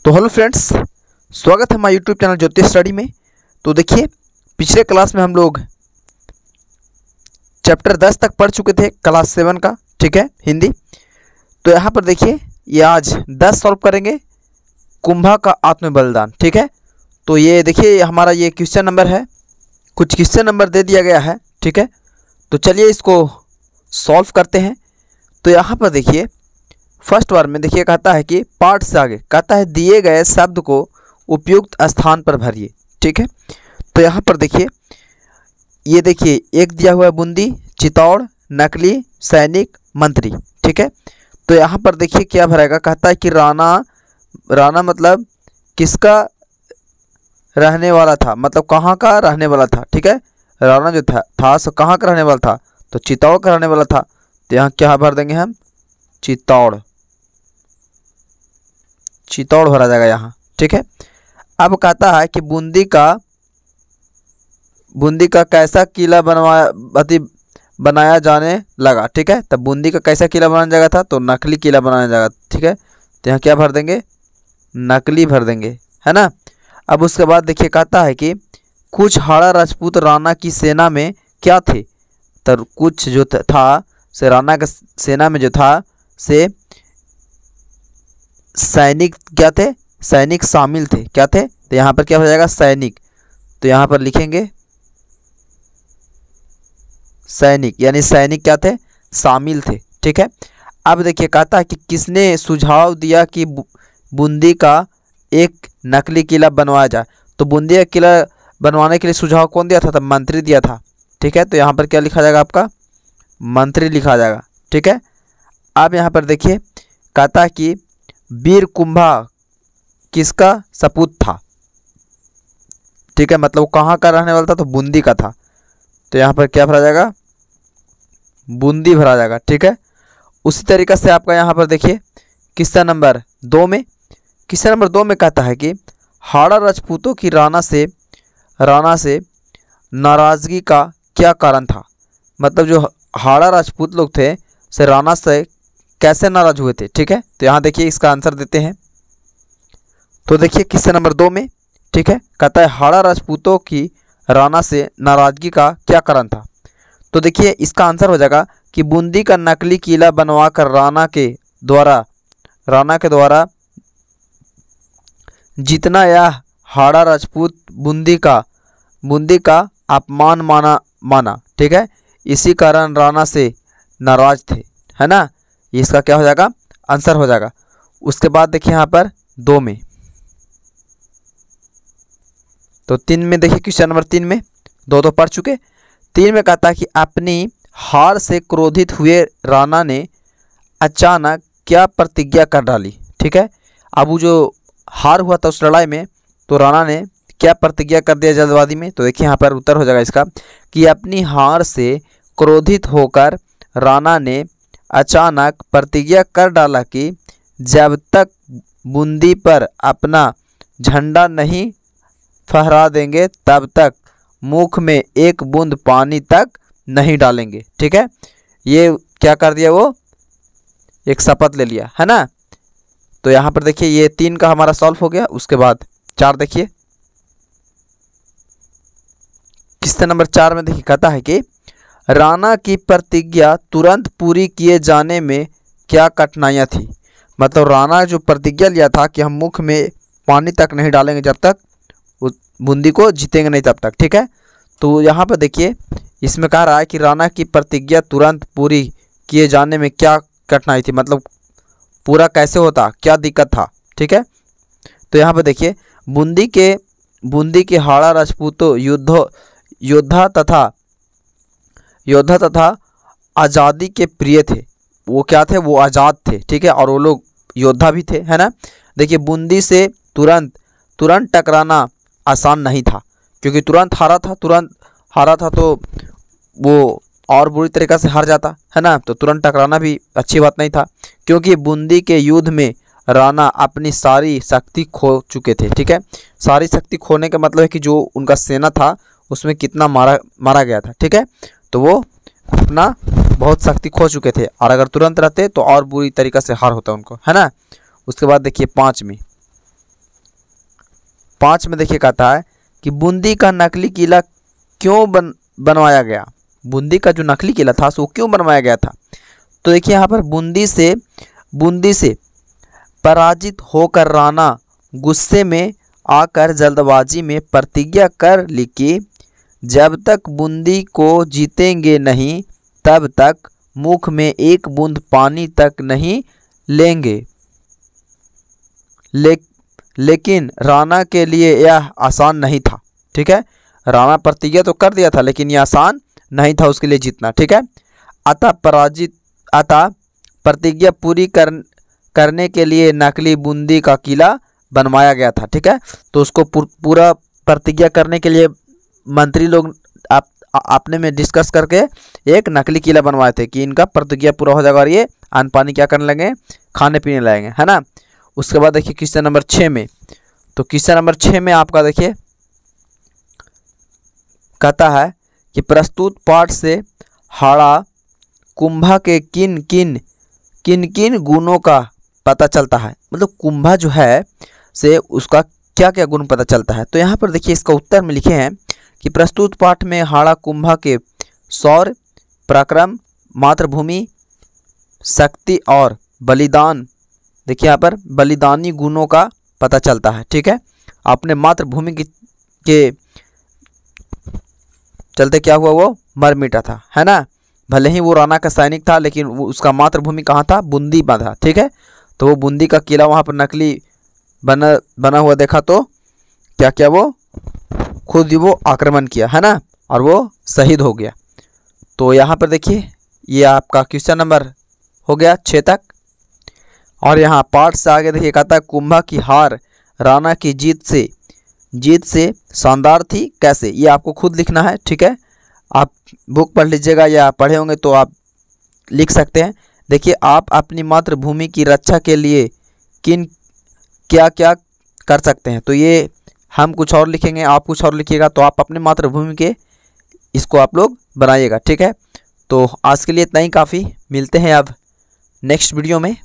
तो hello friends, स्वागत है हमारे यूट्यूब चैनल ज्योतिष स्टडी में। तो देखिए, पिछले क्लास में हम लोग चैप्टर 10 तक पढ़ चुके थे, क्लास 7 का, ठीक है, हिंदी। तो यहाँ पर देखिए, ये आज 10 सॉल्व करेंगे, कुंभा का आत्म बलिदान, ठीक है। तो ये देखिए, हमारा ये क्वेश्चन नंबर है, कुछ क्वेश्चन नंबर दे दिया गया है, ठीक है। तो चलिए इसको सॉल्व करते हैं। तो यहाँ पर देखिए, फर्स्ट बार में देखिए कहता है कि पार्ट से आगे कहता है दिए गए शब्द को उपयुक्त स्थान पर भरिए, ठीक है। तो यहाँ पर देखिए, ये देखिए एक दिया हुआ है बूंदी, चित्तौड़, नकली, सैनिक, मंत्री, ठीक है। तो यहाँ पर देखिए क्या भरेगा, कहता है कि राणा मतलब किसका रहने वाला था, मतलब कहाँ का रहने वाला था, ठीक है। राणा जो था सो कहाँ का रहने वाला था, तो चित्तौड़ का रहने वाला था। तो यहाँ क्या भर देंगे हम, चित्तौड़ भरा जाएगा यहाँ, ठीक है। अब कहता है कि बूंदी का कैसा किला बनाया जाने लगा, ठीक है। तब बूंदी का कैसा किला बनाया जाएगा था, तो नकली किला बनाया जाएगा, ठीक है। तो यहाँ क्या भर देंगे, नकली भर देंगे, है ना। अब उसके बाद देखिए कहता है कि कुछ हाड़ा राजपूत राणा की सेना में क्या थे, तो कुछ जो था से राणा का सेना में जो था से सैनिक क्या थे, सैनिक शामिल थे, क्या थे, तो यहाँ पर क्या हो जाएगा, सैनिक। तो यहाँ पर लिखेंगे सैनिक, यानी सैनिक क्या थे, शामिल थे, ठीक है। अब देखिए कहता है कि किसने सुझाव दिया कि बूंदी का एक नकली किला बनवाया जाए। तो बूंदी का किला बनवाने के लिए सुझाव कौन दिया था, तो मंत्री दिया था, ठीक है। तो यहाँ पर क्या लिखा जाएगा, आपका मंत्री लिखा जाएगा, ठीक है। अब यहाँ पर देखिए कहता है कि वीर कुंभा किसका सपूत था, ठीक है, मतलब कहाँ का रहने वाला था, तो बूंदी का था। तो यहाँ पर क्या भरा जाएगा, बूंदी भरा जाएगा, ठीक है। उसी तरीक़े से आपका यहाँ पर देखिए क्वेश्चन नंबर 2 में कहता है कि हाड़ा राजपूतों की राणा से नाराज़गी का क्या कारण था, मतलब जो हाड़ा राजपूत लोग थे से राणा से कैसे नाराज हुए थे, ठीक है। तो यहाँ देखिए इसका आंसर देते हैं। तो देखिए क्वेश्चन नंबर 2 में, ठीक है, कहता है हाड़ा राजपूतों की राणा से नाराजगी का क्या कारण था। तो देखिए इसका आंसर हो जाएगा कि बूंदी का नकली किला बनवाकर राणा के द्वारा जितना यह हाड़ा राजपूत बूंदी का अपमान माना, ठीक है, इसी कारण राणा से नाराज थे, है ना। इसका क्या हो जाएगा, आंसर हो जाएगा। उसके बाद देखिए यहाँ पर 2 में, तो 3 में देखिए क्वेश्चन नंबर 3 में 2 तो पढ़ चुके। 3 में कहता है कि अपनी हार से क्रोधित हुए राणा ने अचानक क्या प्रतिज्ञा कर डाली, ठीक है। अब वो जो हार हुआ था उस लड़ाई में, तो राणा ने क्या प्रतिज्ञा कर दिया जल्दबाजी में। तो देखिए यहाँ पर उत्तर हो जाएगा इसका कि अपनी हार से क्रोधित होकर राणा ने अचानक प्रतिज्ञा कर डाला कि जब तक बूंदी पर अपना झंडा नहीं फहरा देंगे तब तक मुख में एक बूंद पानी तक नहीं डालेंगे, ठीक है। ये क्या कर दिया, वो एक शपथ ले लिया, है ना। तो यहाँ पर देखिए ये 3 का हमारा सॉल्व हो गया। उसके बाद 4 देखिए, क्वेश्चन नंबर 4 में देखिए कहता है कि राणा की प्रतिज्ञा तुरंत पूरी किए जाने में क्या कठिनाइयाँ थी, मतलब राणा जो प्रतिज्ञा लिया था कि हम मुख में पानी तक नहीं डालेंगे जब तक उस बूंदी को जीतेंगे नहीं तब तक, ठीक है। तो यहाँ पर देखिए इसमें कह रहा है कि राणा की प्रतिज्ञा तुरंत पूरी किए जाने में क्या कठिनाई थी, मतलब पूरा कैसे होता, क्या दिक्कत था, ठीक है। तो यहाँ पर देखिए बूंदी के हाड़ा राजपूतों योद्धा तथा आज़ादी के प्रिय थे, वो क्या थे, वो आज़ाद थे, ठीक है, और वो लोग योद्धा भी थे, है ना। देखिए बूंदी से तुरंत टकराना आसान नहीं था, क्योंकि तुरंत हारा था तो वो और बुरी तरीक़ा से हार जाता, है ना। तो तुरंत टकराना भी अच्छी बात नहीं था, क्योंकि बूंदी के युद्ध में राणा अपनी सारी शक्ति खो चुके थे, ठीक है। सारी शक्ति खोने का मतलब है कि जो उनका सेना था उसमें कितना मारा गया था, ठीक है। तो वो अपना बहुत शक्ति खो चुके थे, और अगर तुरंत रहते तो और बुरी तरीक़ा से हार होता उनको, है ना। उसके बाद देखिए 5 में 5 में देखिए कहता है कि बूंदी का नकली किला क्यों बनवाया गया। बूंदी का जो नकली किला था वो क्यों बनवाया गया था। तो देखिए यहाँ पर बूंदी से पराजित होकर राणा गुस्से में आकर जल्दबाजी में प्रतिज्ञा कर ली कि जब तक बूंदी को जीतेंगे नहीं तब तक मुख में एक बूंद पानी तक नहीं लेंगे। लेकिन राणा के लिए यह आसान नहीं था। ठीक है, राणा प्रतिज्ञा तो कर दिया था लेकिन यह आसान नहीं था उसके लिए जीतना। ठीक है, अतः प्रतिज्ञा पूरी करने के लिए नकली बूंदी का किला बनवाया गया था। ठीक है, तो उसको पूरा प्रतिज्ञा करने के लिए मंत्री लोग आपने में डिस्कस करके एक नकली किला बनवाए थे कि इनका प्रतिज्ञा पूरा हो जाएगा और ये अन्न पानी क्या करने लगे, खाने पीने लगेंगे, है ना। उसके बाद देखिए क्वेश्चन नंबर 6 में, तो क्वेश्चन नंबर 6 में आपका देखिए कहता है कि प्रस्तुत पाठ से हाड़ा कुंभा के किन किन गुणों का पता चलता है। मतलब कुंभा जो है से उसका क्या क्या गुण पता चलता है। तो यहाँ पर देखिए इसका उत्तर में लिखे हैं कि प्रस्तुत पाठ में हाड़ा कुंभा के शौर्य, पराक्रम, मातृभूमि, शक्ति और बलिदान, देखिए यहाँ पर बलिदानी गुणों का पता चलता है। ठीक है, अपने मातृभूमि के चलते क्या हुआ, वो मर मिटा था, है ना। भले ही वो राणा का सैनिक था लेकिन उसका मातृभूमि कहाँ था, बूंदी में था। ठीक है, तो वो बूंदी का किला वहाँ पर नकली बना हुआ देखा तो क्या क्या वो खुद ही वो आक्रमण किया, है ना, और वो शहीद हो गया। तो यहाँ पर देखिए ये आपका क्वेश्चन नंबर हो गया 6 तक। और यहाँ पाठ से आगे देखिए कहता है कुंभा की हार राणा की जीत से शानदार थी कैसे। ये आपको खुद लिखना है। ठीक है, आप बुक पढ़ लीजिएगा या पढ़े होंगे तो आप लिख सकते हैं। देखिए आप अपनी मातृभूमि की रक्षा के लिए क्या क्या कर सकते हैं। तो ये हम कुछ और लिखेंगे, आप कुछ और लिखिएगा, तो आप अपने मातृभूमि के इसको आप लोग बनाइएगा। ठीक है, तो आज के लिए इतना ही काफ़ी। मिलते हैं अब नेक्स्ट वीडियो में।